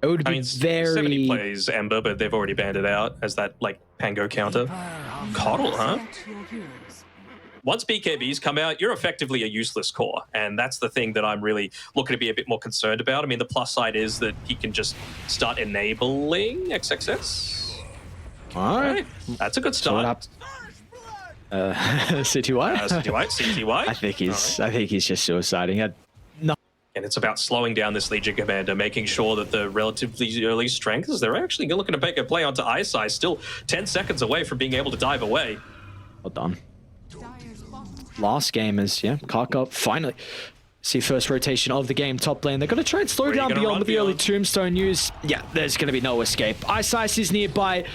It would be very... 70 plays Ember, but they've already banned it out as that, like, Pango counter. Coddle, huh? Once BKBs come out, you're effectively a useless core, and that's the thing that I'm really looking to be a bit more concerned about. I mean, the plus side is that he can just start enabling Xxs. All right. That's a good start. CTY? CTY? I think he's just suiciding. And it's about slowing down this Legion Commander, making sure that the relatively early strengths, they're actually looking to make a play onto iceice, still 10 seconds away from being able to dive away. Well done. Last game is, yeah, Kaka finally see first rotation of the game top lane. They're going to try and slow down Beyond with the early Tombstone use. Yeah, there's going to be no escape. iceice is nearby.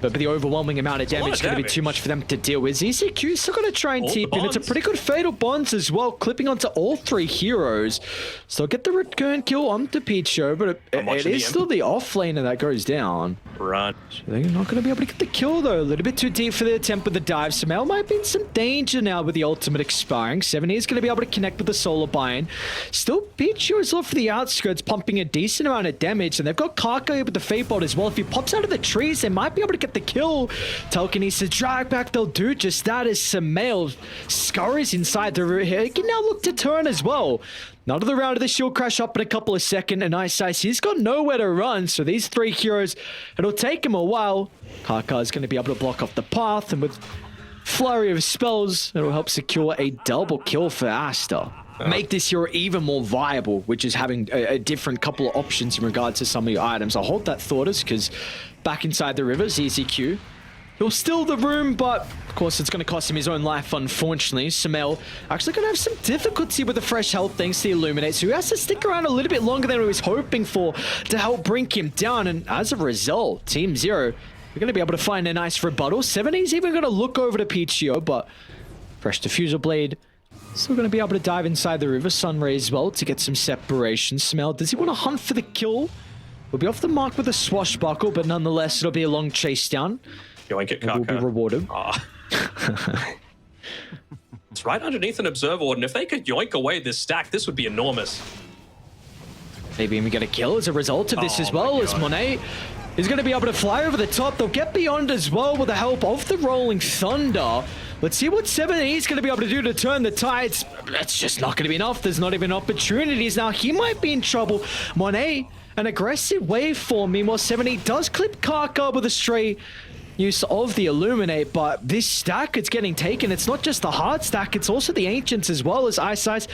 But the overwhelming amount of damage is going to be too much for them to deal with. ZCQ still going to try and TP, and it's a pretty good fatal bonds as well, clipping onto all three heroes. So get the return kill onto Picho, but it is still the off laner that goes down. Run. So they're not going to be able to get the kill though. A little bit too deep for the attempt with the dive. SumaiL might be in some danger now with the ultimate expiring. 70 is going to be able to connect with the solar bind. Still, Picho is off for the outskirts, pumping a decent amount of damage, and they've got Kaka with the fate bolt as well. If he pops out of the trees, they might be able to get the kill. Tolkien needs to drag back. They'll do just that as SumaiL scurries inside the room here. He can now look to turn as well. Another round of the shield crash up in a couple of seconds, and iceice, he's got nowhere to run. So these three heroes, it'll take him a while. Kaka is going to be able to block off the path, and with flurry of spells, it'll help secure a double kill for Aster. Make this hero even more viable, which is having a different couple of options in regards to some of your items. I'll hold that thought because back inside the river, ZZQ, he'll steal the room, but of course it's going to cost him his own life, unfortunately. SumaiL actually going to have some difficulty with the fresh health thanks to the Illuminate, so he has to stick around a little bit longer than he was hoping for to help bring him down, and as a result, Team Zero, we're going to be able to find a nice rebuttal. 70's even going to look over to Picho, but fresh diffuser blade. Still going to be able to dive inside the river. Sunray as well to get some separation. SumaiL, does he want to hunt for the kill? We'll be off the mark with a swashbuckle, but nonetheless, it'll be a long chase down. Yoink it, Kaka. Will be rewarded. It's right underneath an Observer Warden. If they could yoink away this stack, this would be enormous. Maybe even get a kill as a result of this as well, as Monet is going to be able to fly over the top. They'll get beyond as well with the help of the Rolling Thunder. Let's see what 70 is going to be able to do to turn the tides. That's just not going to be enough. There's not even opportunities now. He might be in trouble. Monet, an aggressive waveform. Meanwhile, 70 does clip Kaka with a stray use of the Illuminate, but this stack it's getting taken. It's not just the hard stack, it's also the Ancients as well, as iceice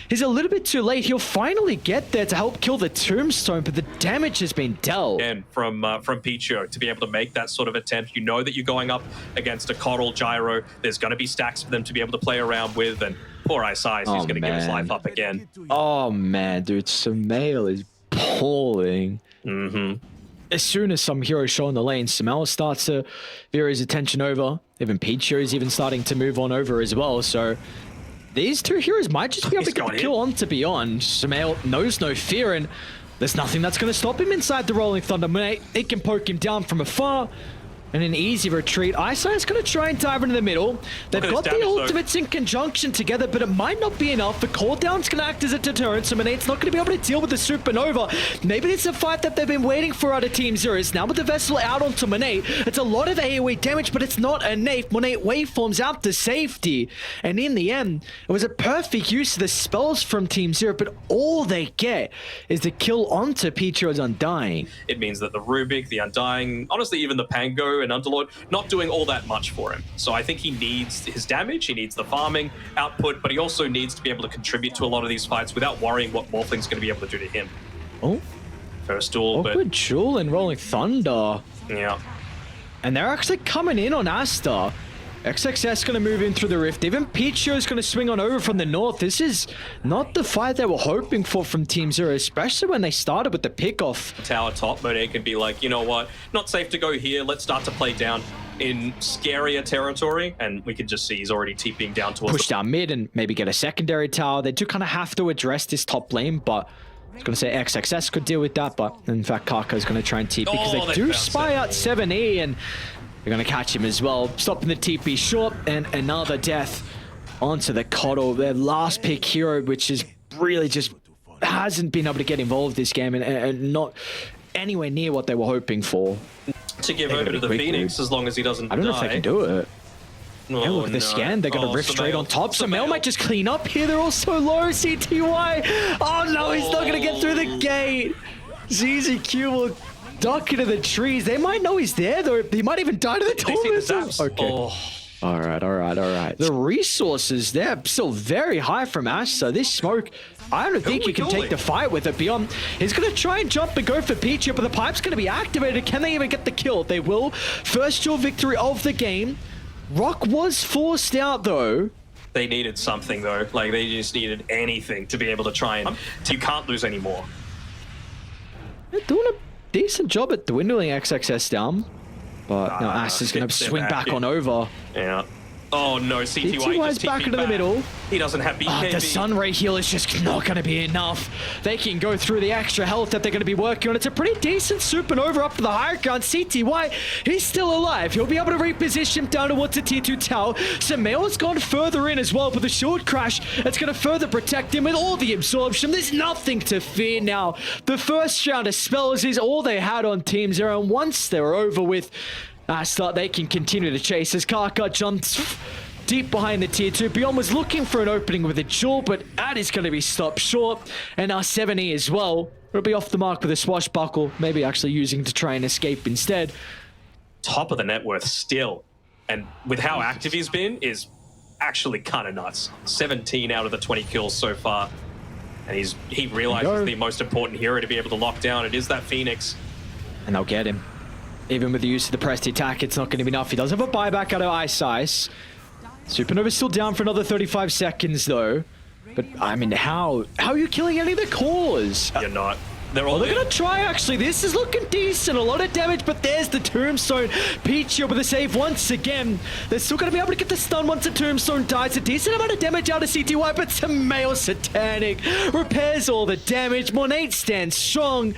is a little bit too late. He'll finally get there to help kill the Tombstone, but the damage has been dealt. And from Picho to be able to make that sort of attempt, you know that you're going up against a Coddle Gyro. There's going to be stacks for them to be able to play around with, and poor iceice, he's going to give his life up again. Oh man, dude, SumaiL is appalling. As soon as some heroes show in the lane, SumaiL starts to veer his attention over. Even Picho is even starting to move on over as well. So these two heroes might just be able to get the kill on to Beyond. SumaiL knows no fear, and there's nothing that's going to stop him inside the Rolling Thunder. It can poke him down from afar. And an easy retreat. iceice is going to try and dive into the middle. They've got the ultimates in conjunction together, but it might not be enough. The cooldown's going to act as a deterrent, so Monet's not going to be able to deal with the supernova. Maybe it's a fight that they've been waiting for out of Team Zero. Now with the Vessel out onto Monet, it's a lot of AoE damage, but it's not enough. Monet waveforms out to safety. And in the end, it was a perfect use of the spells from Team Zero, but all they get is the kill onto Picho's Undying. It means that the Rubik, the Undying, honestly even the Pango and Underlord, not doing all that much for him. So I think he needs his damage, he needs the farming output, but he also needs to be able to contribute to a lot of these fights without worrying what Morphling's going to be able to do to him. Oh. First duel, but... Jewel and Rolling Thunder. Yeah. And they're actually coming in on Aster. Xxs going to move in through the rift. Even Picho is going to swing on over from the north. This is not the fight they were hoping for from Team Zero, especially when they started with the pickoff. Tower top, Monet can be like, you know what, not safe to go here. Let's start to play down in scarier territory. And we can just see he's already TPing down towards push down mid and maybe get a secondary tower. They do kind of have to address this top lane, but I was going to say Xxs could deal with that, but in fact Kaka is going to try and TP because they do spy out 7E, and they're going to catch him as well, stopping the TP short, and another death onto the Coddle, their last pick hero, which is really just hasn't been able to get involved this game and not anywhere near what they were hoping for. To give over to the Phoenix as long as he doesn't die. I don't know if they can do it. Oh, Yeah, look at the scan. They're going to riff straight on top. SumaiL might just clean up here. They're all so low. CTY. Oh, no. He's not going to get through the gate. ZZQ will duck into the trees. They might know he's there, though. He might even die to the torment. Okay. Oh. All right. The resources, they're still very high from Aster. This smoke, I don't think you can take the fight with it beyond. He's going to try and jump and go for Peach, but the pipe's going to be activated. Can they even get the kill? They will. First duel victory of the game. Rock was forced out, though. They needed something, though. Like, they just needed anything to be able to try and... You can't lose anymore. They're doing a decent job at dwindling Xxs down. But now Aster's going to swing back on over. Yeah. Oh, no. CTY's back into the middle. He doesn't have BKB. The Sunray heal is just not going to be enough. They can go through the extra health that they're going to be working on. It's a pretty decent supernova up to the higher ground. CTY, he's still alive. He'll be able to reposition him down towards the tier 2 tower. SumaiL's gone further in as well with the shield crash. It's going to further protect him with all the absorption. There's nothing to fear now. The first round of spells is all they had on Team Zero. And once they're over with Aster, they can continue to chase as Kaka jumps deep behind the tier 2. Beyond was looking for an opening with a jewel, but that is going to be stopped short. And now 70 as well. It'll be off the mark with a swashbuckle, maybe actually using to try and escape instead. Top of the net worth still. And with how active he's been, is actually kind of nuts. 17 out of the 20 kills so far. And he realizes the most important hero to be able to lock down. It is that Phoenix. And they'll get him. Even with the use of the pressed attack, it's not going to be enough. He does have a buyback out of iceice. Supernova's still down for another 35 seconds, though. But, I mean, how are you killing any of the cores? You're not. They're all they're going to try, actually. This is looking decent. A lot of damage, but there's the Tombstone. Peach with a save once again. They're still going to be able to get the stun once the Tombstone dies. A decent amount of damage out of CTY, but SumaiL Satanic repairs all the damage. Monet stands strong.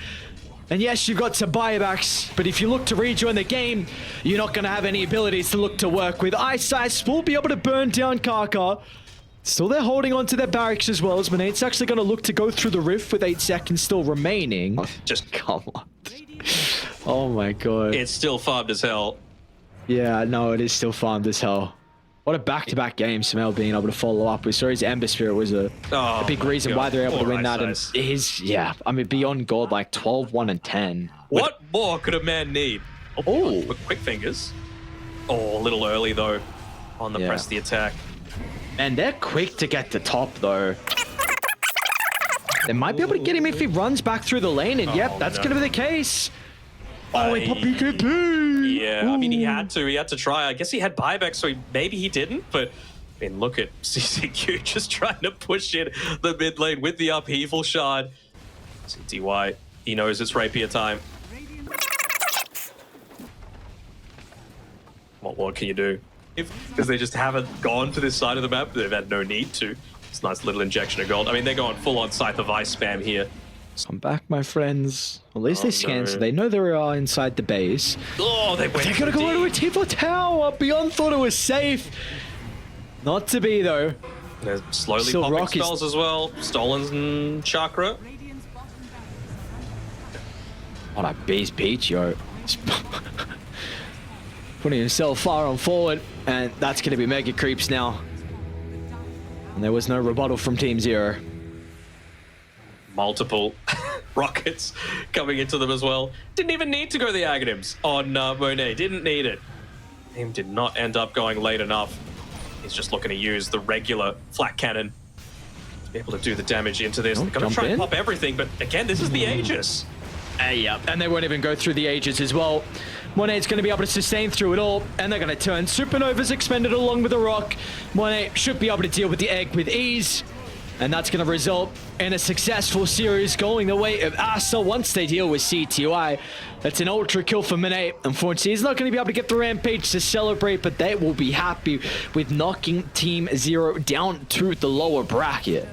And yes, you've got some buybacks, but if you look to rejoin the game, you're not going to have any abilities to look to work with. iceice will be able to burn down Kaka. Still, they're holding on to their barracks as well, as Monet's actually going to look to go through the rift with 8 seconds still remaining. Just come on. Oh my god. It's still farmed as hell. Yeah, no, it is still farmed as hell. What a back-to-back game, SumaiL being able to follow up with. So his Ember Spirit was a big reason why they're able to win that. And yeah, I mean, beyond God, like 12, 1, and 10. What more could a man need? Oh, quick fingers. Oh, a little early, though, on the press the attack. And they're quick to get to top, though. They might be able to get him if he runs back through the lane. And yep, that's going to be the case. Oh, he popped BKB. Yeah, I mean, he had to try. I guess he had buyback, so maybe he didn't. But I mean, look at CCQ just trying to push in the mid lane with the upheaval shard. CTY, he knows it's rapier time. What can you do? Because they just haven't gone to this side of the map. They've had no need to. It's a nice little injection of gold. I mean, they're going full on Scythe of Ice spam here. I'm back, my friends. At least they scanned, so they know they're inside the base. Oh, they're going to go into a T4 tower. Beyond thought it was safe. Not to be, though. They're slowly popping spells as well. Stolen chakra. What a beast Peach, yo. Putting himself far on forward, and that's going to be mega creeps now. And there was no rebuttal from Team Zero. Multiple rockets coming into them as well. Didn't even need to go the Aghanims on Monet. Didn't need it. Team did not end up going late enough. He's just looking to use the regular flat cannon to be able to do the damage into this. They're going to try and pop everything, but again, this is the Aegis. Yep, and they won't even go through the Aegis as well. Monet's going to be able to sustain through it all, and they're going to turn. Supernova's expended along with the rock. Monet should be able to deal with the egg with ease. And that's going to result in a successful series going the way of Aster once they deal with CTY. That's an ultra kill for Monet. Unfortunately, he's not going to be able to get the rampage to celebrate, but they will be happy with knocking Team Zero down to the lower bracket.